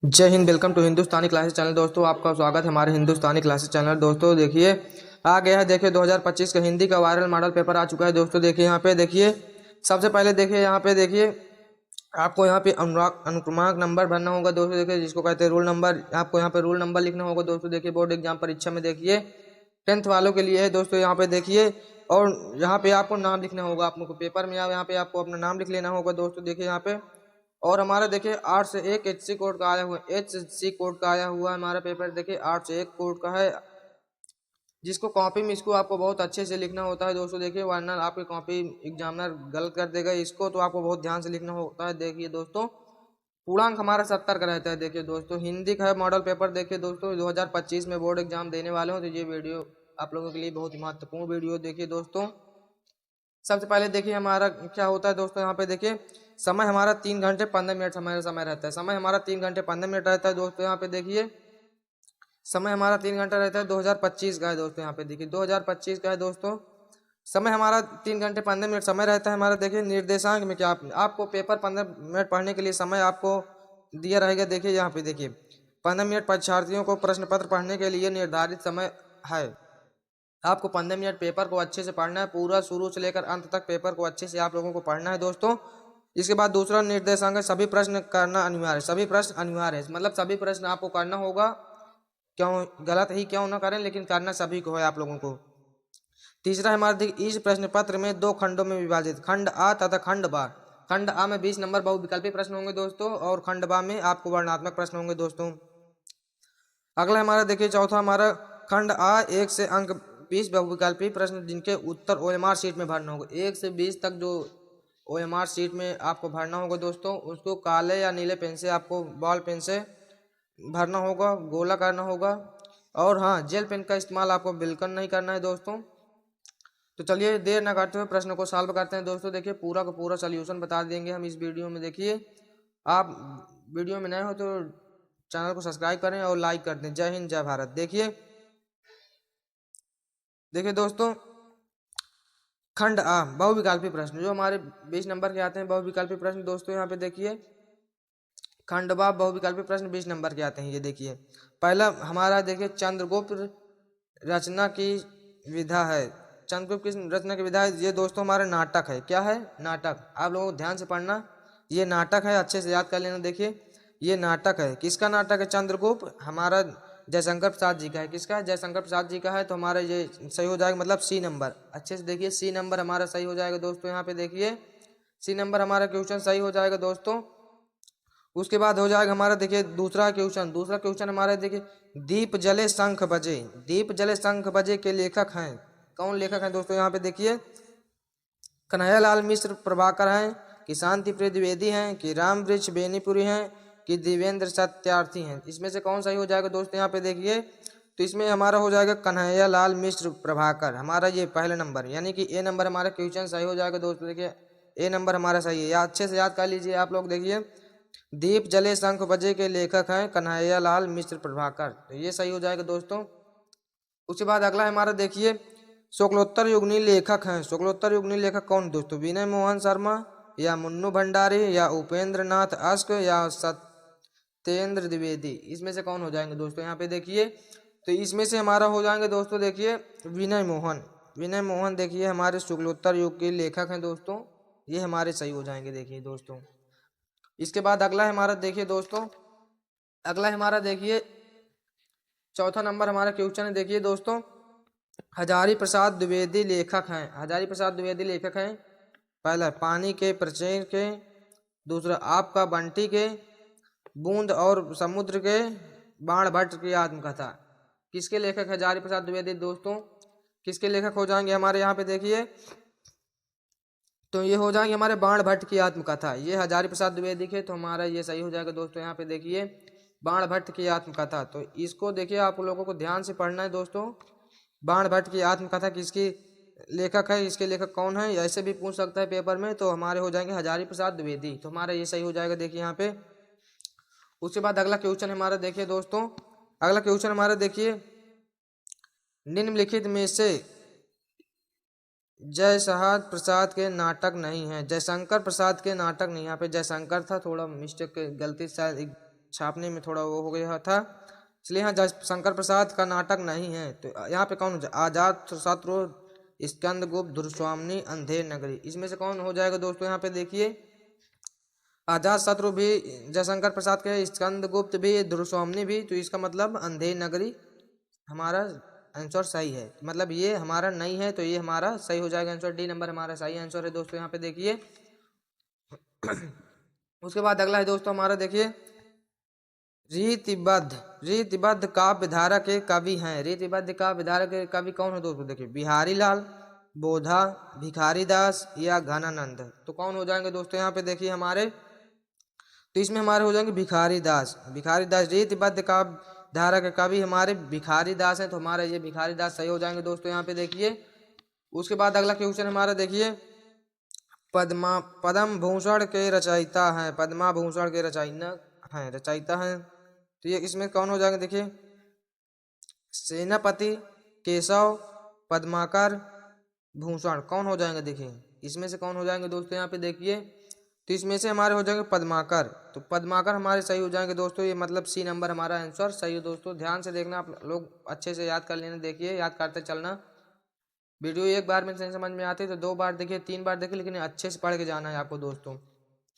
जय हिंद। Welcome to Hindustani classes channel. दोस्तों आपका स्वागत है हमारे हिंदुस्तानी क्लासेस चैनल। दोस्तों देखिए आ गया है, देखिए 2025 का हिंदी का वायरल मॉडल पेपर आ चुका है। दोस्तों देखिए यहाँ पे देखिए, सबसे पहले देखिए यहाँ पे देखिए आपको यहाँ पे अनुक्रमांक नंबर भरना होगा। दोस्तों देखिए जिसको कहते हैं रोल नंबर, आपको यहाँ पे रोल नंबर लिखना होगा। दोस्तों देखिए बोर्ड एग्जाम परीक्षा में देखिए 10th वालों के लिए है। दोस्तों यहाँ पे देखिए, और यहाँ पे आपको नाम लिखना होगा। आपको पेपर में यहाँ पे आपको अपना नाम लिख लेना होगा। दोस्तों देखिए यहाँ पे, और हमारा देखिए 8 से 1 HC कोड का आया हुआ है। HC कोड का आया हुआ है हमारा पेपर देखिए 8 से 1 कोड का है, जिसको कॉपी में इसको आपको बहुत अच्छे से लिखना होता है। दोस्तों देखिए वरना आपकी कॉपी एग्जामिनर गलत कर देगा इसको, तो आपको बहुत ध्यान से लिखना होता है। देखिए दोस्तों पूर्णांक हमारा 70 का रहता है। देखिए दोस्तों हिंदी का है मॉडल पेपर। देखिए दोस्तों 2025 में बोर्ड एग्जाम देने वाले हो तो ये वीडियो आप लोगों के लिए बहुत ही महत्वपूर्ण वीडियो। देखिए दोस्तों सबसे पहले देखिए हमारा क्या होता है। दोस्तों यहाँ पे देखिए समय हमारा 3 घंटे 15 मिनट समय रहता है। समय हमारा 3 घंटे 15 मिनट रहता है। दोस्तों यहाँ पे देखिए समय हमारा 3 घंटा रहता है। 2025 का है। दोस्तों यहाँ पे देखिए 2025 का है। दोस्तों समय हमारा 3 घंटे 15 मिनट समय रहता है हमारा। देखिए निर्देशांक में क्या आपको पेपर 15 मिनट पढ़ने के लिए समय आपको दिया रहेगा। देखिए यहाँ पे देखिए 15 मिनट परीक्षार्थियों को प्रश्न पत्र पढ़ने के लिए निर्धारित समय है। आपको 15 मिनट पेपर को अच्छे से पढ़ना है, पूरा शुरू से लेकर अंत तक पेपर को अच्छे से आप लोगों को पढ़ना है। दोस्तों इसके बाद दूसरा निर्देशांक है, सभी प्रश्न करना अनिवार्य है। सभी प्रश्न अनिवार्य है, मतलब सभी प्रश्न आपको करना होगा, क्यों गलत ही क्यों ना करें, लेकिन करना सभी को है आप लोगों को। तीसरा है हमारा देखिए, इस प्रश्न पत्र में 2 खंडों में विभाजित, खंड आ तथा खंड बा। खंड आ में 20 नंबर बहुविकल्पी प्रश्न होंगे दोस्तों, और खंड बा में आपको वर्णनात्मक प्रश्न होंगे। दोस्तों अगला हमारा देखिए चौथा हमारा खंड आ 1 से अंक 20 बहुविकल्पी प्रश्न जिनके उत्तर OMR शीट में भरना होगा। 1 से 20 तक जो OMR शीट में आपको भरना होगा दोस्तों, उसको काले या नीले पेन से, आपको बॉल पेन से भरना होगा, गोला करना होगा। और हाँ, जेल पेन का इस्तेमाल आपको बिल्कुल नहीं करना है दोस्तों। तो चलिए देर ना करते हुए प्रश्न को सॉल्व करते हैं। दोस्तों देखिए पूरा का पूरा सोल्यूशन बता देंगे हम इस वीडियो में। देखिए आप वीडियो में नए हो तो चैनल को सब्सक्राइब करें और लाइक कर दें। जय हिंद जय भारत। देखिए देखिए दोस्तों खंड आ बहुविकल्पी प्रश्न जो हमारे 20 नंबर के आते हैं बहुविकल्पी प्रश्न। दोस्तों यहाँ पे देखिए खंड बा बहुविकल्पी प्रश्न 20 नंबर के आते हैं। ये देखिए पहला हमारा देखिए चंद्रगुप्त रचना की विधा है। चंद्रगुप्त की रचना की विधा है, ये दोस्तों हमारा नाटक है। क्या है? नाटक। आप लोगों को ध्यान से पढ़ना, ये नाटक है, अच्छे से याद कर लेना। देखिए ये नाटक है, किसका नाटक है? चंद्रगुप्त हमारा जयशंकर प्रसाद जी का है। किसका है? जयशंकर प्रसाद जी का है। तो हमारा ये सही हो जाएगा, मतलब सी नंबर। अच्छे से देखिए सी नंबर हमारा सही हो जाएगा दोस्तों। यहाँ पे देखिए सी नंबर हमारा क्वेश्चन सही हो जाएगा दोस्तों। उसके बाद हो जाएगा हमारा देखिए दूसरा क्वेश्चन। दूसरा क्वेश्चन हमारा देखिए दीप जले शंख बजे। दीप जले शंख बजे के लेखक हैं, कौन लेखक हैं दोस्तों? यहाँ पे देखिए कन्हैयालाल मिश्र प्रभाकर हैं, कि शांति प्रिय द्विवेदी हैं, कि राम वृक्ष बेनीपुरी हैं, कि देवेंद्र सत्यार्थी हैं। इसमें से कौन सही हो जाएगा दोस्तों? यहाँ पे देखिए तो इसमें हमारा हो जाएगा कन्हैयालाल मिश्र प्रभाकर, हमारा ये पहला नंबर, यानी कि ए नंबर हमारा क्वेश्चन सही हो जाएगा दोस्तों। देखिए ए नंबर हमारा सही है, या अच्छे से याद कर लीजिए आप लोग। देखिए दीप जले शंख बजे के लेखक हैं कन्हैयालाल मिश्र प्रभाकर, तो ये सही हो जाएगा दोस्तों। उसके बाद अगला हमारा देखिए शुक्लोत्तर युगनी लेखक हैं। शुक्लोत्तर युगनी लेखक कौन दोस्तों? विनय मोहन शर्मा, या मुन्नू भंडारी, या उपेंद्र नाथ अश्क, या सत्येंद्र द्विवेदी। इसमें से कौन हो जाएंगे दोस्तों? यहाँ पे देखिए तो इसमें से हमारा हो जाएंगे दोस्तों देखिए विनय मोहन। विनय मोहन देखिए हमारे शुक्लोत्तर युग के लेखक हैं दोस्तों, ये हमारे सही हो जाएंगे। देखिए दोस्तों इसके बाद अगला हमारा देखिए दोस्तों, अगला हमारा देखिए चौथा नंबर हमारा क्वेश्चन है। देखिए दोस्तों हजारी प्रसाद द्विवेदी लेखक हैं। हजारी प्रसाद द्विवेदी लेखक हैं, पहला पानी के प्रचय के, दूसरा आपका बंटी के, बूंद और समुद्र के, बाण भट्ट की आत्मकथा। किसके लेखक हजारी प्रसाद द्विवेदी दोस्तों? किसके लेखक हो जाएंगे हमारे यहाँ पे देखिए तो ये हो जाएंगे हमारे बाण भट्ट की आत्मकथा। ये हजारी प्रसाद द्विवेदी के, तो हमारा ये सही हो जाएगा दोस्तों। यहाँ पे देखिए बाण भट्ट की आत्मकथा, तो इसको देखिए आप लोगों को ध्यान से पढ़ना है दोस्तों। बाण भट्ट की आत्मकथा किसकी लेखक है, इसके लेखक कौन है, ऐसे भी पूछ सकता है पेपर में, तो हमारे हो जाएंगे हजारी प्रसाद द्विवेदी, तो हमारा ये सही हो जाएगा। देखिए यहाँ पे उसके बाद अगला क्वेश्चन हमारा देखिए दोस्तों, अगला क्वेश्चन हमारा देखिए निम्नलिखित में से जयशंकर प्रसाद के नाटक नहीं है। जयशंकर प्रसाद के नाटक नहीं, यहाँ पे जयशंकर था, थोड़ा मिस्टेक गलती शायद छापने में थोड़ा वो हो गया था, इसलिए यहाँ शंकर प्रसाद का नाटक नहीं है। तो यहाँ पे कौन हो जाए, आजाद शत्रु, स्कंदगुप्त, धुरस्वामिनी, अंधेर नगरी, इसमें से कौन हो जाएगा दोस्तों। यहाँ पे देखिए आजाद शत्रु भी जयशंकर प्रसाद के, स्कंदगुप्त भी, धुरस्वामिनी भी, तो इसका मतलब अंधेर नगरी हमारा आंसर सही है। मतलब ये हमारा नहीं है तो ये हमारा सही हो जाएगा आंसर, डी नंबर हमारा सही आंसर है दोस्तों। यहाँ पे देखिए उसके बाद अगला है दोस्तों हमारा देखिए रीतिबद्ध काव्य धारा के कवि हैं। रीतिबद्ध काव्य धारा के कवि कौन है दोस्तों, देखिए बिहारी लाल, बोधा, भिखारी दास या घनानंद। तो कौन हो जाएंगे दोस्तों यहाँ पे देखिए हमारे, तो इसमें हमारे हो जाएंगे भिखारी दास। भिखारी दास रीतिबद्ध काव्य धारा के कवि हमारे भिखारी दास हैं, तो हमारा ये भिखारी दास सही हो जाएंगे दोस्तों यहाँ पे देखिए। उसके बाद अगला क्वेश्चन हमारा देखिए पद्म भूषण के रचयिता हैं, पद्मा भूषण के रचयिता हैं, तो ये इसमें कौन हो जाएंगे देखिए सेनापति, केशव, पद्माकर, भूषण, कौन हो जाएंगे देखिए इसमें से कौन हो जाएंगे दोस्तों यहाँ पे देखिए, तो इसमें से हमारे हो जाएंगे पद्माकर। तो पद्माकर हमारे सही हो जाएंगे दोस्तों, ये मतलब सी नंबर हमारा आंसर सही है दोस्तों। ध्यान से देखना, आप लोग अच्छे से याद कर लेना, देखिए याद करते चलना। वीडियो एक बार में नहीं समझ में आती तो 2 बार देखिए, 3 बार देखिए, लेकिन अच्छे से पढ़ के जाना है आपको दोस्तों,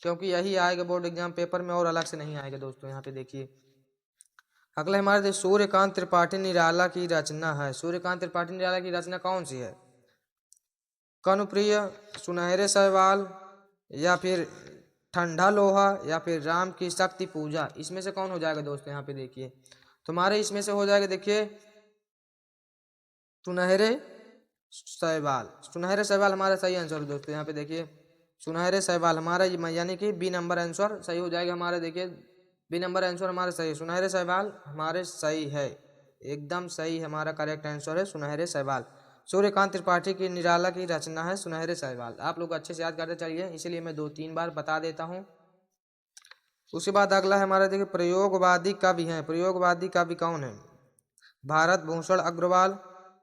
क्योंकि यही आएगा बोर्ड एग्जाम पेपर में और अलग से नहीं आएगा दोस्तों। यहाँ पे देखिए अगला हमारे सूर्यकांत त्रिपाठी निराला की रचना है। सूर्यकांत त्रिपाठी निराला की रचना कौन सी है, कनुप्रिय, सुनहरे शैवाल, या फिर ठंडा लोहा, या फिर राम की शक्ति पूजा, इसमें से कौन हो जाएगा दोस्तों यहाँ पे देखिए। तो हमारे इसमें से हो जाएगा देखिए सुनहरे शैवाल। सुनहरे शैवाल हमारा सही आंसर है दोस्तों। यहाँ पे देखिए सुनहरे शैवाल हमारा यानी कि बी नंबर आंसर सही हो जाएगा हमारा, देखिए बी नंबर आंसर हमारा सही है। सुनहरे शैवाल हमारे सही है, एकदम सही हमारा करेक्ट आंसर है सुनहरे शैवाल। सूर्यकांत त्रिपाठी की निराला की रचना है सुनहरे शैवाल। आप लोग अच्छे से याद करते चलिए, इसीलिए मैं 2-3 बार बता देता हूँ। उसके बाद अगला है हमारा देखिए प्रयोगवादी कवि हैं। प्रयोगवादी कवि कौन है, भारत भूषण अग्रवाल,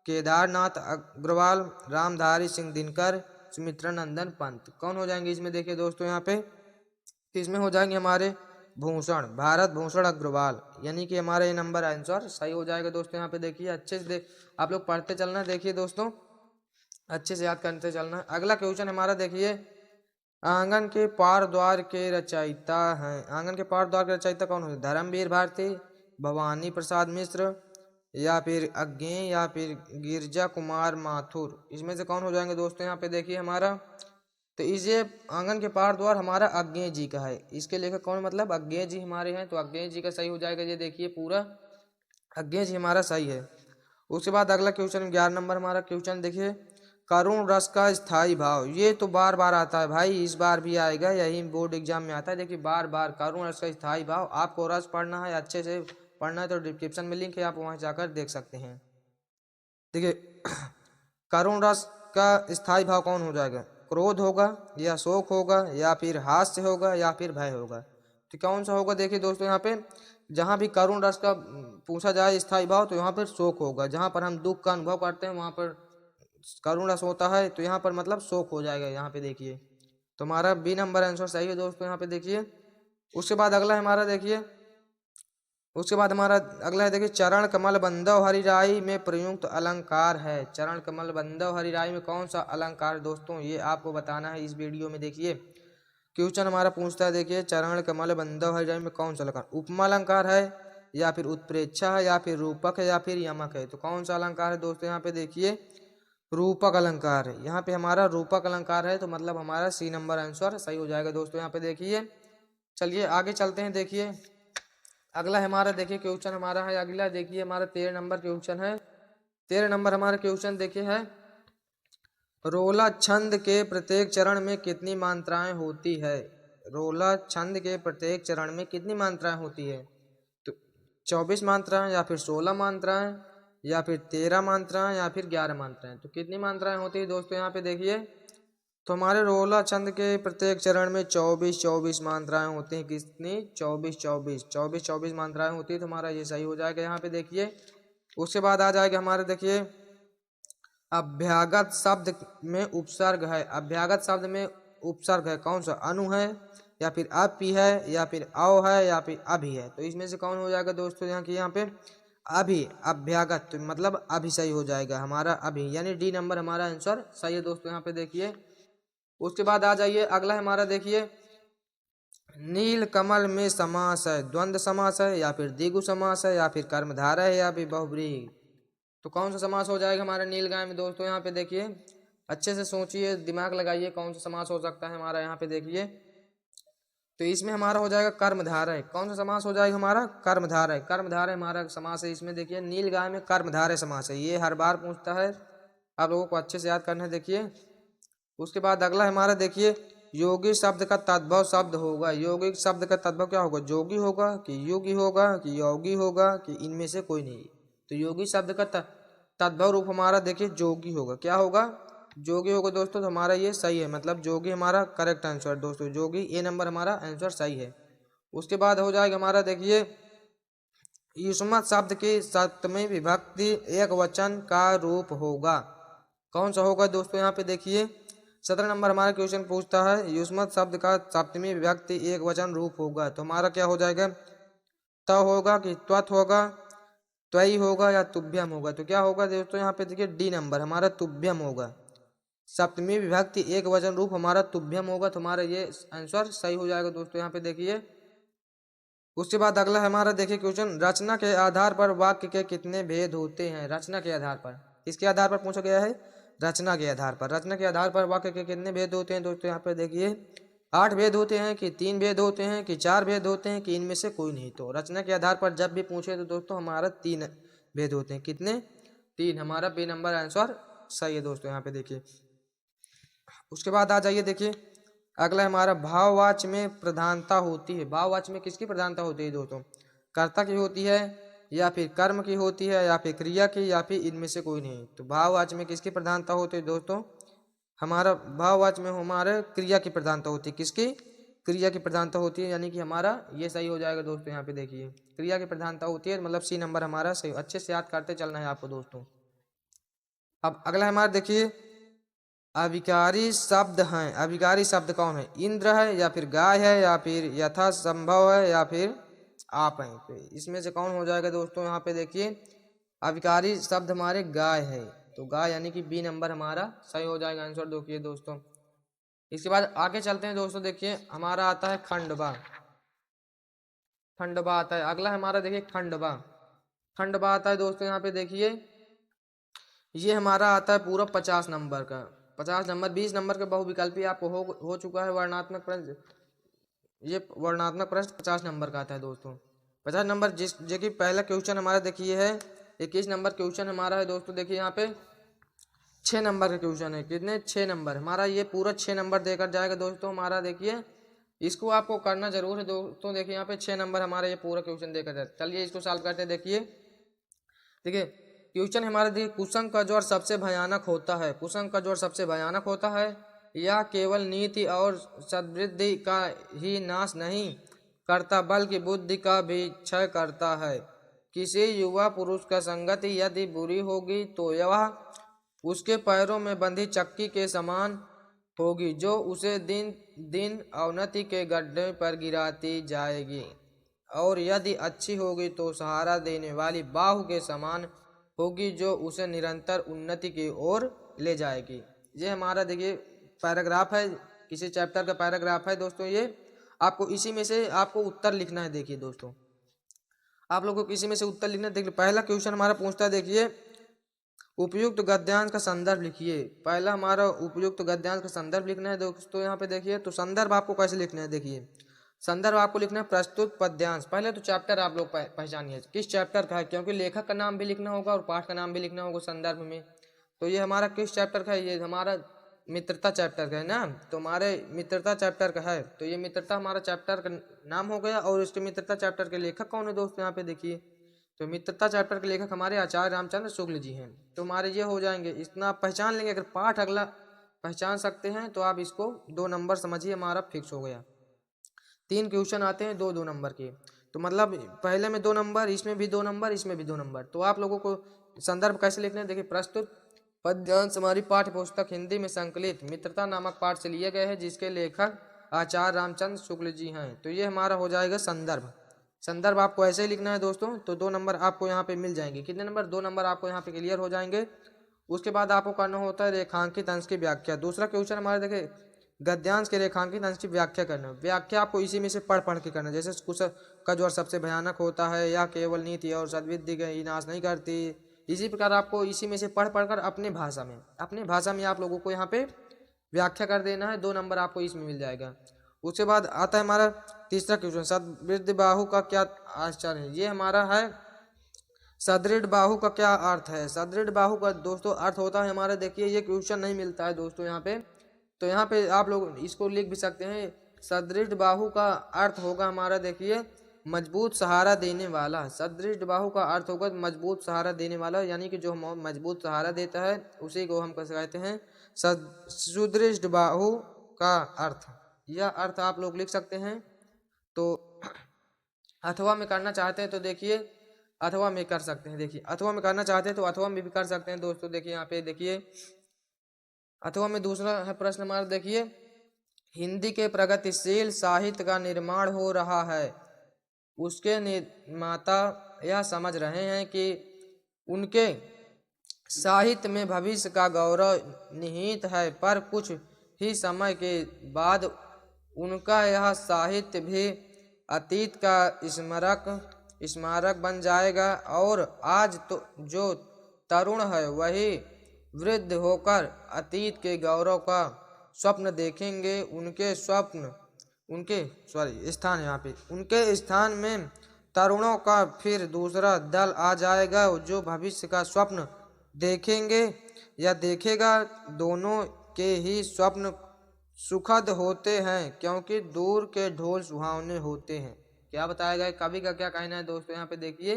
केदारनाथ अग्रवाल, रामधारी सिंह दिनकर, सुमित्रा नंदन पंत, कौन हो जाएंगे इसमें देखिए दोस्तों यहाँ पे, इसमें हो जाएंगे हमारे भूषण, भारत भूषण अग्रवाल, यानी कि हमारा ये नंबर आंसर सही हो जाएगा दोस्तों। यहाँ पे देखिए अच्छे से आप लोग पढ़ते चलना, देखिए दोस्तों अच्छे से याद करते चलना। अगला क्वेश्चन हमारा देखिए आंगन के पार द्वार के रचयिता हैं। आंगन के पार द्वार के रचयिता कौन होते, धर्मवीर भारती, भवानी प्रसाद मिश्र, या फिर अज्ञेय, या फिर गिरजा कुमार माथुर, इसमें से कौन हो जाएंगे दोस्तों यहाँ पे देखिए हमारा। तो इसे आंगन के पार द्वार हमारा अज्ञेय जी का है, इसके लेखक कौन, मतलब अज्ञेय जी हमारे हैं, तो अज्ञेय जी का सही हो जाएगा। ये देखिए पूरा अज्ञेय जी हमारा सही है। उसके बाद अगला क्वेश्चन 11 नंबर हमारा क्वेश्चन देखिए करुण रस का स्थायी भाव, ये तो बार बार आता है भाई, इस बार भी आएगा, यही बोर्ड एग्जाम में आता है। देखिए बार बार करुण रस का स्थायी भाव, आपको रस पढ़ना है, अच्छे से पढ़ना है तो डिस्क्रिप्शन में लिंक है, आप वहां जाकर देख सकते हैं। देखिए करुण रस का स्थायी भाव कौन हो जाएगा, क्रोध होगा, या शोक होगा, या फिर हास्य होगा, या फिर भय होगा, तो कौन सा होगा देखिए दोस्तों। यहाँ पे जहाँ भी करुण रस का पूछा जाए स्थायी भाव, तो यहाँ पर शोक होगा। जहाँ पर हम दुख का अनुभव करते हैं वहाँ पर करुण रस होता है, तो यहाँ पर मतलब शोक हो जाएगा। यहाँ पे देखिए तो हमारा बी नंबर आंसर सही है दोस्तों। यहाँ पे देखिए उसके बाद अगला है हमारा देखिए उसके बाद हमारा अगला है देखिए चरण कमल बंधव हरिराई में प्रयुक्त अलंकार है। चरण कमल बंधव हरिराई में कौन सा अलंकार दोस्तों, ये आपको बताना है इस वीडियो में। देखिए क्वेश्चन हमारा पूछता है देखिए चरण कमल बंधव हरिराई में कौन सा अलंकार, उपमा अलंकार है, या फिर उत्प्रेक्षा है, या फिर रूपक है, या फिर यमक है, तो कौन सा अलंकार है दोस्तों। यहाँ पे देखिए रूपक अलंकार है, यहाँ पे हमारा रूपक अलंकार है, तो मतलब हमारा सी नंबर आंसर सही हो जाएगा दोस्तों। यहाँ पे देखिए चलिए आगे चलते हैं। देखिए अगला हमारा देखिए क्वेश्चन हमारा है अगला देखिए हमारा 13 नंबर क्वेश्चन है। 13 नंबर हमारा क्वेश्चन देखिए है रोला छंद के प्रत्येक चरण में कितनी मात्राएं होती है। रोला छंद के प्रत्येक चरण में कितनी मात्राएं होती है, तो 24 मात्राएं, या फिर 16 मात्राएं, या फिर 13 मात्राएं, या फिर 11 मात्राएं, तो कितनी मात्राएं होती है दोस्तों। यहाँ पे देखिए तो हमारे रोला छंद के प्रत्येक चरण में 24 मात्राएं होती हैं। कितनी, 24 मात्राएं होती है, तो हमारा ये सही हो जाएगा। यहाँ पे देखिए उसके बाद आ जाएगा हमारे देखिए अभ्यागत शब्द में उपसर्ग है। अभ्यागत शब्द में उपसर्ग है कौन सा, अनु है, या फिर अपि है, या फिर औ है, या फिर अभि है। तो इसमें से कौन हो जाएगा दोस्तों यहाँ पे अभि, अभ्यागत, तो मतलब अभि सही हो जाएगा हमारा अभि, यानी डी नंबर हमारा आंसर सही है दोस्तों। यहाँ पे देखिए उसके बाद आ जाइए अगला हमारा देखिए नील कमल में समास है, द्वंद्व समास है, या फिर द्विगु समास है, या फिर कर्मधारय है, या फिर बहुब्रीहि। तो कौन सा समास हो जाएगा हमारा नीलगाय में दोस्तों? यहाँ पे देखिए अच्छे से सोचिए, दिमाग लगाइए, कौन सा समास हो सकता है हमारा। यहाँ पे देखिए तो इसमें हमारा हो जाएगा कर्मधारय। कौन सा समास हो जाएगा हमारा? कर्मधारय। कर्मधारय हमारा समास है। इसमें देखिए नीलगाय में कर्मधारय समास है, ये हर बार पूछता है, आप लोगों को अच्छे से याद करना है। देखिए उसके बाद अगला हमारा देखिए योगी शब्द का तद्भव शब्द होगा। योगी शब्द का तद्भव क्या होगा? जोगी होगा कि योगी होगा कि योगी होगा कि इनमें से कोई नहीं। तो योगी शब्द का तद्भव रूप हमारा देखिए जोगी होगा। क्या होगा? जोगी होगा दोस्तों। तो हमारा ये सही है, मतलब जोगी हमारा करेक्ट आंसर दोस्तों, जोगी ए नंबर हमारा आंसर सही है। उसके बाद हो जाएगा हमारा देखिए युष्मत शब्द की सप्तमी विभक्ति एक वचन का रूप होगा। कौन सा होगा दोस्तों? यहाँ पे देखिए 17 नंबर हमारा क्वेश्चन पूछता है युष्मत शब्द का सप्तमी विभक्ति एक वचन रूप होगा। तो हमारा क्या हो जाएगा? त होगा कि त्वत होगा, त्वयी होगा, या तुभ्यम होगा। तो क्या होगा दोस्तों? यहाँ पे देखिए डी नंबर हमारा तुभ्यम होगा। सप्तमी विभक्ति एक वचन रूप हमारा तुभ्यम होगा। तो हमारा ये आंसर सही हो जाएगा दोस्तों। यहाँ पे देखिए उसके बाद अगला हमारा देखिए क्वेश्चन रचना के आधार पर वाक्य के कितने भेद होते हैं? रचना के आधार पर, किसके आधार पर पूछा गया है? रचना के आधार पर। रचना के आधार पर वाक्य के कितने भेद होते हैं दोस्तों? यहाँ पे देखिए 8 भेद होते हैं कि 3 भेद होते हैं कि 4 भेद होते हैं कि इनमें से कोई नहीं। तो रचना के आधार पर जब भी पूछे तो दोस्तों हमारा 3 भेद होते हैं। कितने? 3। हमारा बी नंबर आंसर सही है दोस्तों। यहाँ पे देखिए उसके बाद आ जाइए देखिए अगला हमारा भाववाच्य में प्रधानता होती है। भाववाच्य में किसकी प्रधानता होती है दोस्तों? कर्ता की होती है, या फिर कर्म की होती है, या फिर क्रिया की, या फिर इनमें से कोई नहीं। तो भाववाच्य में किसकी प्रधानता होती है दोस्तों? हमारा भाववाच्य में हमारे क्रिया की प्रधानता होती है। किसकी? क्रिया की प्रधानता होती है, यानी कि हमारा ये सही हो जाएगा दोस्तों। यहाँ पे देखिए क्रिया की प्रधानता होती है, मतलब सी नंबर हमारा सही। अच्छे से याद करते चलना है आपको दोस्तों। अब अगला हमारा देखिए अभिकारी शब्द हैं। अभिकारी शब्द कौन है? इंद्र है, या फिर गाय है, या फिर यथा संभव है, या फिर आप हैं। तो इसमें से कौन हो जाएगा दोस्तों? यहाँ पे देखिए अभिकारी शब्द हमारे गाय है। तो गाय यानी कि बी नंबर हमारा सही हो जाएगा आंसर। देखिए दोस्तों इसके बाद आगे चलते हैं दोस्तों। देखिए हमारा आता है खंडवा। खंडवा आता है अगला हमारा देखिए खंडवा। खंडवा आता है दोस्तों। यहाँ पे देखिए ये हमारा आता है पूरा 50 नंबर का। 50 नंबर 20 नंबर का बहुविकल्पी आपको हो चुका है। वर्णात्मक प्रश्न, ये वर्णात्मक प्रश्न 50 नंबर का आता है दोस्तों। 50 नंबर जो कि पहला क्वेश्चन हमारा देखिए है 21 नंबर क्वेश्चन हमारा है दोस्तों। देखिए यहाँ पे 6 नंबर का क्वेश्चन है। कितने? 6 नंबर हमारा ये पूरा 6 नंबर देकर जाएगा दोस्तों हमारा। देखिए इसको आपको करना जरूर है दोस्तों। देखिए यहाँ पे 6 नंबर हमारा ये पूरा क्वेश्चन देकर जाए। चलिए इसको सॉल्व करते हैं। देखिए क्वेश्चन हमारा देखिए कुसंग का ज्वर सबसे भयानक होता है। कुसंग का ज्वर सबसे भयानक होता है या केवल नीति और सद्वृद्धि का ही नाश नहीं करता बल्कि बुद्धि का भी क्षय करता है। किसी युवा पुरुष का संगति यदि बुरी होगी तो यह उसके पैरों में बंधी चक्की के समान होगी जो उसे दिन दिन अवनति के गड्ढे पर गिराती जाएगी, और यदि अच्छी होगी तो सहारा देने वाली बाहु के समान होगी जो उसे निरंतर उन्नति की ओर ले जाएगी। ये हमारा देखिए पैराग्राफ है, किसी चैप्टर का पैराग्राफ है दोस्तों। ये आपको इसी में से आपको उत्तर लिखना है। देखिए दोस्तों आप लोगों को इसी में से उत्तर लिखना है। देखिए पहला क्वेश्चन हमारा पूछता है, देखिए उपयुक्त गद्यांश का संदर्भ लिखिए। पहला हमारा उपयुक्त गद्यांश का संदर्भ लिखना है दोस्तों। यहाँ पे देखिए तो संदर्भ आपको कैसे लिखना है? देखिए संदर्भ आपको लिखना है प्रस्तुत पद्यांश। पहले तो चैप्टर आप लोग पहचानिए किस चैप्टर का है, क्योंकि लेखक का नाम भी लिखना होगा और पाठ का नाम भी लिखना होगा संदर्भ में। तो ये हमारा किस चैप्टर का है? ये हमारा मित्रता चैप्टर का है ना। तो हमारे मित्रता चैप्टर का है, तो ये मित्रता हमारा चैप्टर का नाम हो गया। और इसके मित्रता चैप्टर के लेखक कौन है दोस्तों? यहाँ पे देखिए तो मित्रता चैप्टर के लेखक हमारे आचार्य रामचंद्र शुक्ल जी हैं। तो हमारे ये हो जाएंगे, इतना आप पहचान लेंगे। अगर पाठ अगला पहचान सकते हैं तो आप इसको 2 नंबर समझिए, हमारा फिक्स हो गया। 3 क्वेश्चन आते हैं 2-2 नंबर के, तो मतलब पहले में 2 नंबर, इसमें भी 2 नंबर, इसमें भी 2 नंबर। तो आप लोगों को संदर्भ कैसे लिखना है? देखिए प्रस्तुत पद्यांश हमारी पाठ्य पुस्तक हिंदी में संकलित मित्रता नामक पाठ से लिए गए हैं, जिसके लेखक आचार्य रामचंद्र शुक्ल जी हैं। तो ये हमारा हो जाएगा संदर्भ। संदर्भ आपको ऐसे ही लिखना है दोस्तों। तो 2 नंबर आपको यहाँ पे मिल जाएंगे। कितने नंबर? 2 नंबर आपको यहाँ पे क्लियर हो जाएंगे। उसके बाद आपको करना होता है रेखांकित अंश की व्याख्या। दूसरा क्वेश्चन हमारे देखे गद्यांश के रेखांकित अंश की व्याख्या करना। व्याख्या आपको इसी में से पढ़ पढ़ के करना। जैसे कुछ का ज्वर सबसे भयानक होता है, या केवल नीति और सद्विधि का विनाश नहीं करती। इसी प्रकार आपको इसी में से पढ़ पढ़ कर अपने भाषा में आप लोगों को यहाँ पे व्याख्या कर देना है। 2 नंबर आपको इसमें मिल जाएगा। उसके बाद आता है हमारा तीसरा क्वेश्चन, सदृढ़ बाहु का क्या आश्चर्य है। ये हमारा है सदृढ़ बाहु का क्या अर्थ है। सदृढ़ बाहु का दोस्तों अर्थ होता है हमारा, देखिए ये क्वेश्चन नहीं मिलता है दोस्तों यहाँ पे, तो यहाँ पे आप लोग इसको लिख भी सकते हैं। सदृढ़ बाहु का अर्थ होगा हमारा, देखिए मजबूत सहारा देने वाला। सदृढ़ बाहु का अर्थ होगा मजबूत सहारा देने वाला, यानी कि जो मजबूत सहारा देता है उसी को हम कैसे कहते हैं, सुदृढ़ बाहु का अर्थ। यह अर्थ आप लोग लिख सकते हैं। तो अथवा में करना चाहते हैं तो देखिए अथवा में कर सकते हैं। देखिए अथवा में करना चाहते हैं तो अथवा में भी कर सकते हैं दोस्तों। देखिए यहाँ पे देखिए अथवा में दूसरा है प्रश्न हमारा, देखिए हिंदी के प्रगतिशील साहित्य का निर्माण हो रहा है, उसके निर्माता यह समझ रहे हैं कि उनके साहित्य में भविष्य का गौरव निहित है, पर कुछ ही समय के बाद उनका यह साहित्य भी अतीत का स्मारक बन जाएगा, और आज तो जो तरुण है वही वृद्ध होकर अतीत के गौरव का स्वप्न देखेंगे। उनके स्थान में तरुणों का फिर दूसरा दल आ जाएगा जो भविष्य का स्वप्न देखेंगे या देखेगा। दोनों के ही स्वप्न सुखद होते हैं, क्योंकि दूर के ढोल सुहावने होते हैं। क्या बताया गया, कवि का क्या कहना है दोस्तों। यहाँ पे देखिए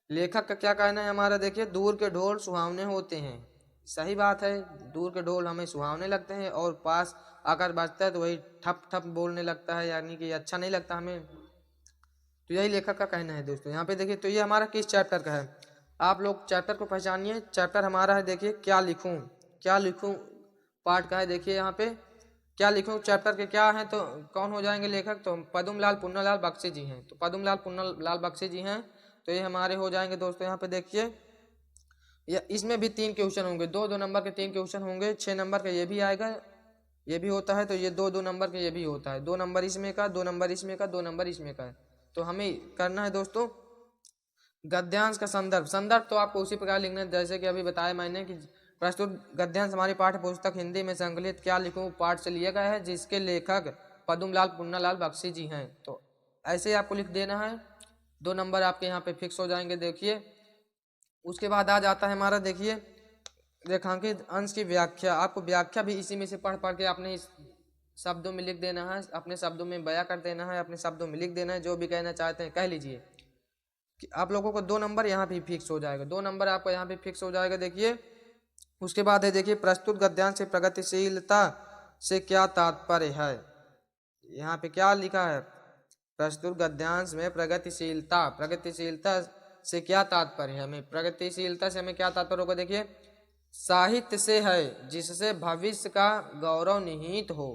लेखक का क्या कहना है हमारा, देखिए दूर के ढोल सुहावने होते हैं। सही बात है, दूर के ढोल हमें सुहावने लगते हैं, और पास आकर बजता है तो वही ठप ठप बोलने लगता है, यानी कि अच्छा नहीं लगता हमें। तो यही लेखक का कहना है दोस्तों। यहाँ पे देखिए तो ये हमारा किस चैप्टर का है, आप लोग चैप्टर को पहचानिए। चैप्टर हमारा है देखिए क्या लिखूं पाठ का है। देखिए यहाँ पे क्या लिखूं चैप्टर के क्या हैं, तो कौन हो जाएंगे लेखक, तो पद्मलाल पुन्नालाल बख्शी जी हैं। तो पद्मलाल पुन्नालाल बख्शी जी हैं, तो ये हमारे हो जाएंगे दोस्तों। यहाँ पे देखिए इसमें भी 3 क्वेश्चन होंगे, 2-2 नंबर के 3 क्वेश्चन होंगे। 6 नंबर का ये भी आएगा, ये भी होता है। तो ये 2-2 नंबर का ये भी होता है। 2 नंबर इसमें का, 2 नंबर इसमें का, 2 नंबर इसमें का है। तो हमें करना है दोस्तों गद्यांश का संदर्भ तो आपको उसी प्रकार लिखना है जैसे कि अभी बताया मैंने कि प्रस्तुत गद्यांश हमारी पाठ्य पुस्तक हिंदी में संकलित क्या लिखूं पाठ से लिया गया है, जिसके लेखक पद्मलाल पुन्नालाल बख्शी जी हैं। तो ऐसे आपको लिख देना है। 2 नंबर आपके यहाँ पे फिक्स हो जाएंगे। देखिए उसके बाद आ जाता है हमारा, देखिए रेखांकित अंश की व्याख्या। आपको व्याख्या भी इसी में से पढ़ पढ़ के अपने शब्दों में लिख देना है, अपने शब्दों में बयां कर देना है, अपने शब्दों में लिख देना है। जो भी कहना चाहते हैं कह लीजिए। कि आप लोगों को 2 नंबर यहाँ पे फिक्स हो जाएगा, 2 नंबर आपको यहाँ पे फिक्स हो जाएगा। देखिए उसके बाद है देखिए प्रस्तुत गद्यांश से प्रगतिशीलता से क्या तात्पर्य है। यहाँ पे क्या लिखा है, प्रस्तुत गद्यांश में प्रगतिशीलता से क्या तात्पर्य है। हमें प्रगतिशीलता से हमें क्या तात्पर्य होगा, देखिए साहित्य से है जिससे भविष्य का गौरव निहित हो।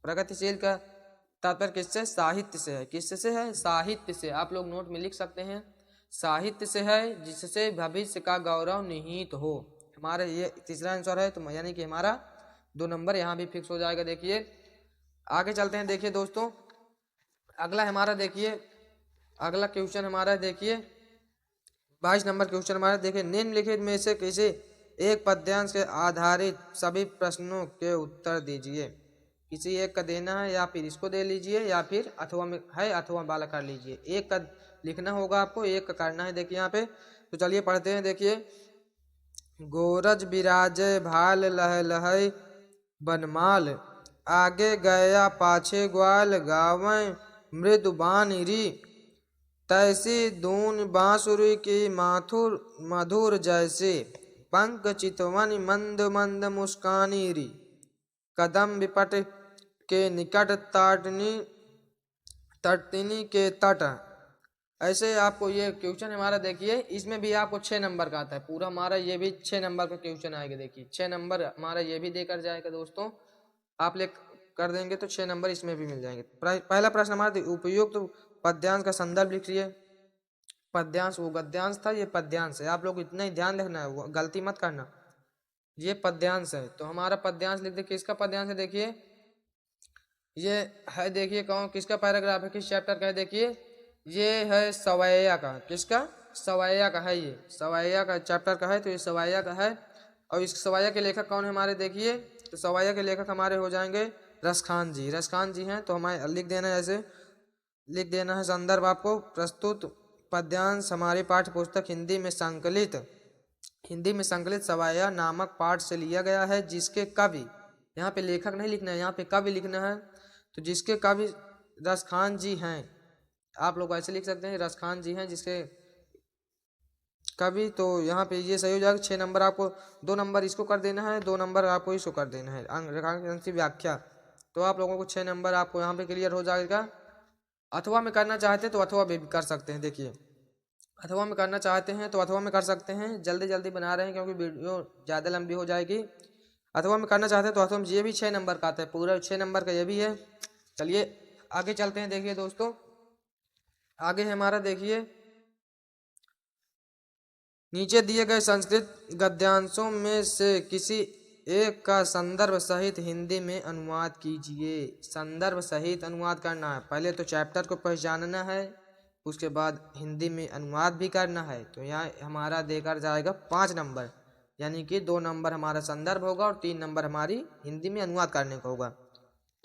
प्रगतिशील का तात्पर्य किससे, साहित्य से है। किससे है, साहित्य से। आप लोग नोट में लिख सकते हैं, साहित्य से है जिससे भविष्य का गौरव निहित हो। हमारा ये तीसरा आंसर है, तो यानी कि हमारा 2 नंबर यहाँ भी फिक्स हो जाएगा। देखिए आगे चलते हैं। देखिए दोस्तों अगला हमारा, देखिए अगला क्वेश्चन हमारा देखिए 22 नंबर क्वेश्चन हमारा। देखिए निम्नलिखित में से किसी एक पद्यांश के आधारित सभी प्रश्नों के उत्तर दीजिए। किसी एक का देना है, या फिर इसको दे लीजिए, या फिर अथवा में है अथवा वाला कर लीजिए। एक का लिखना होगा आपको, एक का करना है। देखिए यहाँ पे तो चलिए पढ़ते हैं। देखिए गोरज बिराजे भाल लह लहै बनमाल, आगे गया पाछे ग्वाल गावें मृदुबान री, तैसी दून बांसुरी की माथुर मधुर जैसे, पंख चितवन मंद मंद मुस्कानी री, कदम विपट के निकट तटनी के तट। ऐसे आपको ये क्वेश्चन हमारा देखिए इसमें भी आपको 6 नंबर का आता है पूरा। हमारा ये भी 6 नंबर का क्वेश्चन आएगा। देखिए 6 नंबर हमारा ये भी देकर जाएगा दोस्तों। आप कर देंगे तो 6 नंबर इसमें भी मिल जाएंगे। पहला प्रश्न हमारा उपयुक्त तो पद्यांश का संदर्भ लिखिए। पद्यांश वो गद्यांश था, ये पद्यांश है। आप लोग इतना ही ध्यान रखना है, वो गलती मत करना। ये पद्यांश है, तो हमारा पद्यांश लिख दे। किसका पद्यांश है देखिए, ये है देखिए कौन, किसका पैराग्राफ है, किस चैप्टर का है देखिए, ये है सवैया का। किसका? सवैया का है, ये सवैया का चैप्टर का है, तो ये सवैया का है। और इस सवैया के लेखक कौन है हमारे देखिए, तो सवैया के लेखक हमारे हो जाएंगे रसखान जी। रसखान जी हैं, तो हमारे लिख देना है, ऐसे लिख देना है संदर्भ आपको। प्रस्तुत पद्यांश हमारी पाठ्य पुस्तक हिंदी में संकलित सवैया नामक पाठ से लिया गया है, जिसके कवि, यहाँ पे लेखक नहीं लिखना है, यहाँ पे कवि लिखना है। तो जिसके कवि रसखान जी हैं, आप लोग ऐसे लिख सकते हैं रसखान जी हैं जिसके कवि। तो यहाँ पे ये सही हो जाएगा। 6 नंबर आपको, 2 नंबर इसको कर देना है, 2 नंबर आपको इसको कर देना है। रेखांकन की व्याख्या, तो आप लोगों को 6 नंबर आपको यहाँ पे क्लियर हो जाएगा। अथवा में करना चाहते हैं तो अथवा भी कर सकते हैं। देखिए अथवा में करना चाहते हैं तो अथवा में कर सकते हैं। जल्दी जल्दी बना रहे हैं क्योंकि वीडियो ज़्यादा लंबी हो जाएगी। अथवा में करना चाहते हैं तो अथवा में, ये भी 6 नंबर का आता है, पूरा 6 नंबर का ये भी है। चलिए आगे चलते हैं। देखिए दोस्तों, आगे है हमारा, देखिए नीचे दिए गए संस्कृत गद्यांशों में से किसी एक का संदर्भ सहित हिंदी में अनुवाद कीजिए। संदर्भ सहित अनुवाद करना है, पहले तो चैप्टर को पहचानना है, उसके बाद हिंदी में अनुवाद भी करना है। तो यहाँ हमारा देकर जाएगा 5 नंबर, यानी कि 2 नंबर हमारा संदर्भ होगा और 3 नंबर हमारी हिंदी में अनुवाद करने का होगा।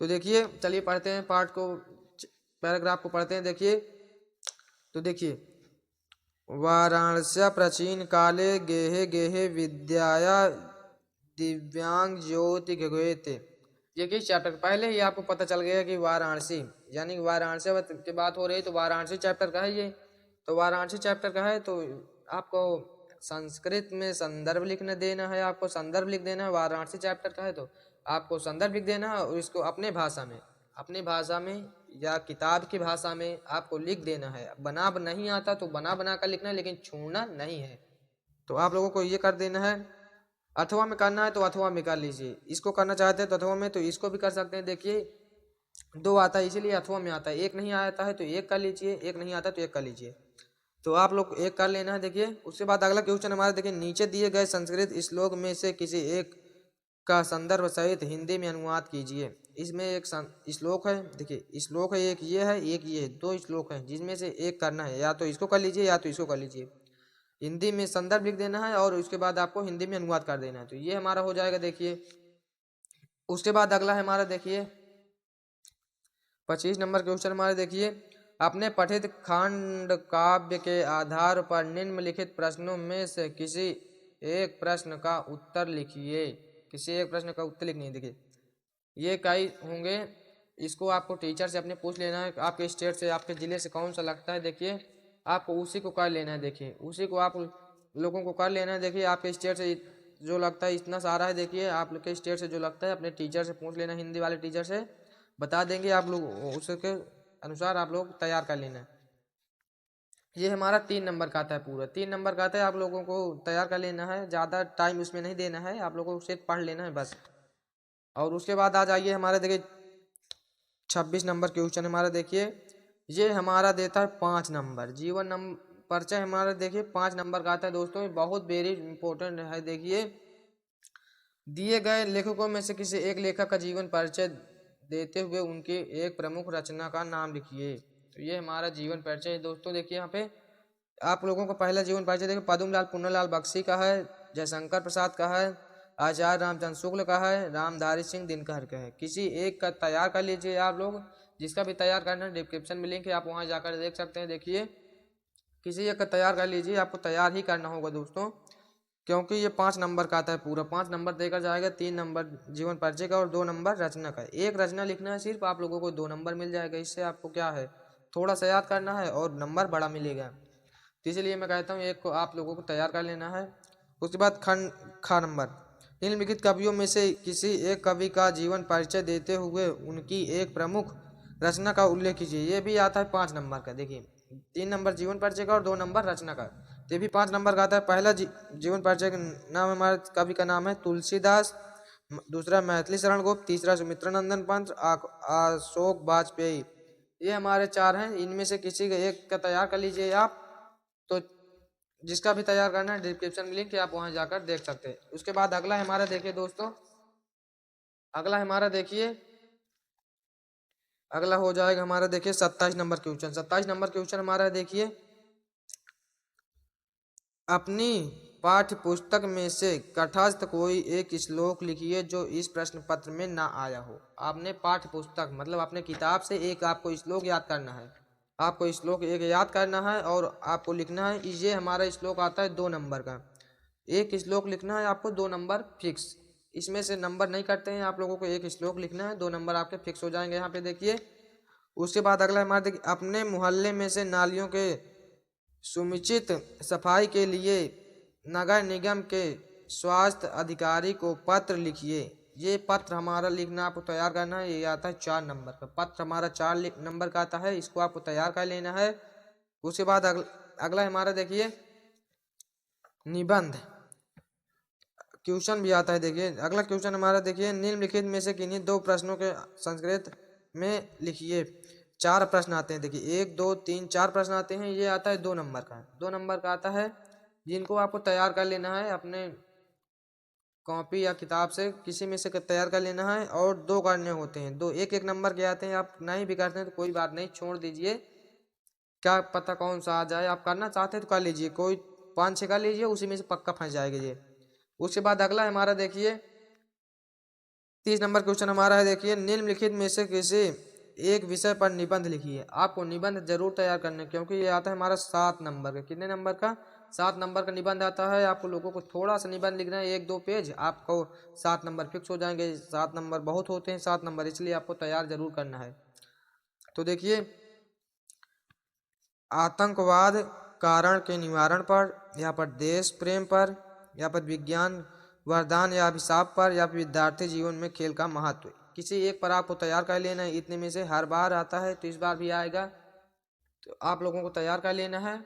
तो देखिए चलिए पढ़ते हैं पाठ को, पैराग्राफ को पढ़ते हैं। देखिए तो देखिए, वाराणस्या प्राचीन काले गेहे गेहे विद्याया दिव्यांग ज्योति गगयते। ये किस चैप्टर, पहले ही आपको पता चल गया कि वाराणसी, यानी कि वाराणसी की बात हो रही है, तो वाराणसी चैप्टर का है ये। तो वाराणसी चैप्टर का है, तो आपको संस्कृत में संदर्भ लिखने देना है, आपको संदर्भ लिख देना है। वाराणसी चैप्टर का है तो आपको संदर्भ लिख देना है, और इसको अपने भाषा में या किताब की भाषा में आपको लिख देना है। बना नहीं आता तो बना कर लिखना है, लेकिन छोड़ना नहीं है। तो आप लोगों को ये कर देना है। अथवा में करना है तो अथवा में कर लीजिए, इसको करना चाहते हैं तो अथवा में, तो इसको भी कर सकते हैं। देखिए 2 आता है इसीलिए अथवा में आता है, 1 नहीं आता है तो 1 कर लीजिए, 1 नहीं आता तो 1 कर लीजिए। तो आप लोग 1 कर लेना है। देखिए उसके बाद अगला क्वेश्चन हमारा, देखिए नीचे दिए गए संस्कृत श्लोक में से किसी एक का संदर्भ सहित हिंदी में अनुवाद कीजिए। इसमें एक श्लोक है, देखिए श्लोक है, एक ये है, एक ये है, 2 श्लोक हैं, जिसमें से एक करना है, या तो इसको कर लीजिए या तो इसको कर लीजिए। हिंदी में संदर्भ लिख देना है और उसके बाद आपको हिंदी में अनुवाद कर देना है। तो ये हमारा हो जाएगा। देखिए उसके बाद अगला है हमारा, देखिए 25 नंबर क्वेश्चन हमारे, देखिए अपने पठित खंड काव्य के आधार पर निम्नलिखित प्रश्नों में से किसी एक प्रश्न का उत्तर लिखिए। किसी एक प्रश्न का उत्तर लिखनी है। देखिए ये कई होंगे, इसको आपको टीचर से अपने पूछ लेना है, आपके स्टेट से, आपके ज़िले से कौन सा लगता है। देखिए आपको उसी को कर लेना है। देखिए उसी को आप लोगों को कर लेना है। देखिए आपके स्टेट से जो लगता है, इतना सारा है, देखिए आप लोग के स्टेट से जो लगता है अपने टीचर से पूछ लेना, हिंदी वाले टीचर से बता देंगे, आप लोग उसके अनुसार आप लोग तैयार कर लेना। ये हमारा 3 नंबर का आता है, पूरा 3 नंबर का आता है, आप लोगों को तैयार कर लेना है, ज़्यादा टाइम उसमें नहीं देना है, आप लोगों को सिर्फ पढ़ लेना है बस। और उसके बाद आ जाइए हमारे, देखिए 26 नंबर क्वेश्चन हमारा, देखिए ये हमारा देता है 5 नंबर। जीवन परिचय हमारा देखिए 5 नंबर का आता है दोस्तों, ये बहुत वेरी इंपॉर्टेंट है। देखिए दिए गए लेखकों में से किसी एक लेखक का जीवन परिचय देते हुए उनकी एक प्रमुख रचना का नाम लिखिए। तो ये हमारा जीवन परिचय है दोस्तों। देखिए यहाँ पे आप लोगों को पहला जीवन परिचय देखिए पद्मलाल पुन्नालाल बख्शी का है, जयशंकर प्रसाद का है, आचार्य रामचंद्र शुक्ल का है, रामधारी सिंह दिनकर का है। किसी एक का तैयार कर लीजिए आप लोग, जिसका भी तैयार करना है डिस्क्रिप्शन में लिंक है, आप वहाँ जाकर देख सकते हैं। देखिए किसी एक का तैयार कर लीजिए, आपको तैयार ही करना होगा दोस्तों, क्योंकि ये 5 नंबर का आता है, पूरा 5 नंबर देकर जाएगा। 3 नंबर जीवन परिचय का और 2 नंबर रचना का। एक रचना लिखना है सिर्फ, आप लोगों को 2 नंबर मिल जाएगा। इससे आपको क्या है, थोड़ा सा याद करना है और नंबर बड़ा मिलेगा। तो इसलिए मैं कहता हूँ एक को आप लोगों को तैयार कर लेना है। उसके बाद खंड खा नंबर, निम्नलिखित कवियों में से किसी एक कवि का जीवन परिचय देते हुए उनकी एक प्रमुख रचना का उल्लेख कीजिए। ये भी आता है 5 नंबर का। देखिए 3 नंबर जीवन परिचय का और 2 नंबर रचना का, ये भी 5 नंबर का आता है। पहला जीवन परिचय का नाम, हमारे कवि का नाम है तुलसीदास दूसरा मैथिली शरण गुप्त, तीसरा सुमित्रानंदन पंत, अशोक वाजपेयी। ये हमारे 4 हैं, इनमें से किसी का एक का तैयार कर लीजिए आप। तो जिसका भी तैयार करना है डिस्क्रिप्शन में लिंक है, आप वहां जाकर देख सकते हैं। उसके बाद अगला हमारा देखिए दोस्तों, अगला हमारा देखिए, अगला हो जाएगा हमारा देखिए 27 नंबर क्वेश्चन। 27 नंबर क्वेश्चन हमारा देखिए, अपनी पाठ्य पुस्तक में से तटस्थ कोई एक श्लोक लिखिए जो इस प्रश्न पत्र में ना आया हो। आपने पाठ्य पुस्तक मतलब अपने किताब से एक आपको श्लोक याद करना है, आपको श्लोक एक याद करना है और आपको लिखना है। ये हमारा श्लोक आता है 2 नंबर का, एक श्लोक लिखना है आपको, 2 नंबर फिक्स, इसमें से नंबर नहीं करते हैं। आप लोगों को एक श्लोक लिखना है, 2 नंबर आपके फिक्स हो जाएंगे यहाँ पे देखिए। उसके बाद अगला हमारा देखिए, अपने मोहल्ले में से नालियों के समुचित सफाई के लिए नगर निगम के स्वास्थ्य अधिकारी को पत्र लिखिए। ये पत्र हमारा लिखना आपको तैयार करना है, ये आता है 4 नंबर का पत्र, हमारा 4 नंबर का आता है, इसको आपको तैयार कर लेना है। उसके बाद अगला हमारा देखिए निबंध क्वेश्चन भी आता है। देखिए अगला क्वेश्चन हमारा देखिए, निम्नलिखित में से किन्हीं 2 प्रश्नों के संस्कृत में लिखिए। 4 प्रश्न आते हैं, देखिए 1 2 3 4 प्रश्न आते हैं। ये आता है 2 नंबर का, 2 नंबर का आता है, जिनको आपको तैयार कर लेना है अपने कॉपी या किताब से, किसी में से तैयार कर लेना है। और 2 करने होते हैं, 2 एक एक नंबर के आते हैं। आप नहीं भी करते हैं तो कोई बात नहीं, छोड़ दीजिए, क्या पता कौन सा आ जाए। आप करना चाहते हैं तो कर लीजिए, कोई 5-6 कर लीजिए, उसी में से पक्का फंस जाएगा ये। उसके बाद अगला हमारा देखिए 30 नंबर क्वेश्चन हमारा है, देखिए निम्नलिखित में से किसी एक विषय पर निबंध लिखिए। आपको निबंध जरूर तैयार करने, क्योंकि ये आता है हमारा 7 नंबर का। कितने नंबर का? 7 नंबर का निबंध आता है। आपको लोगों को थोड़ा सा निबंध लिखना है, 1-2 पेज, आपको 7 नंबर फिक्स हो जाएंगे। 7 नंबर बहुत होते हैं, 7 नंबर, इसलिए आपको तैयार जरूर करना है। तो देखिए आतंकवाद कारण के निवारण पर, यहाँ पर देश प्रेम पर, यहाँ पर विज्ञान वरदान या अभिशाप पर, या विद्यार्थी जीवन में खेल का महत्व, किसी एक पर आपको तैयार कर लेना है। इतने में से हर बार आता है तो इस बार भी आएगा, तो आप लोगों को तैयार कर लेना है।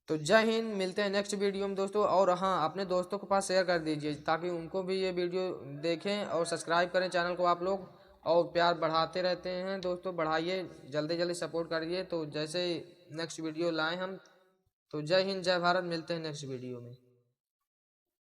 तो जय हिंद, मिलते हैं नेक्स्ट वीडियो में दोस्तों। और हाँ, अपने दोस्तों के पास शेयर कर दीजिए ताकि उनको भी ये वीडियो देखें, और सब्सक्राइब करें चैनल को आप लोग। और प्यार बढ़ाते रहते हैं दोस्तों, बढ़ाइए, जल्दी जल्दी सपोर्ट करिए। तो जैसे नेक्स्ट वीडियो लाएं हम। तो जय हिंद, जय भारत, मिलते हैं नेक्स्ट वीडियो में।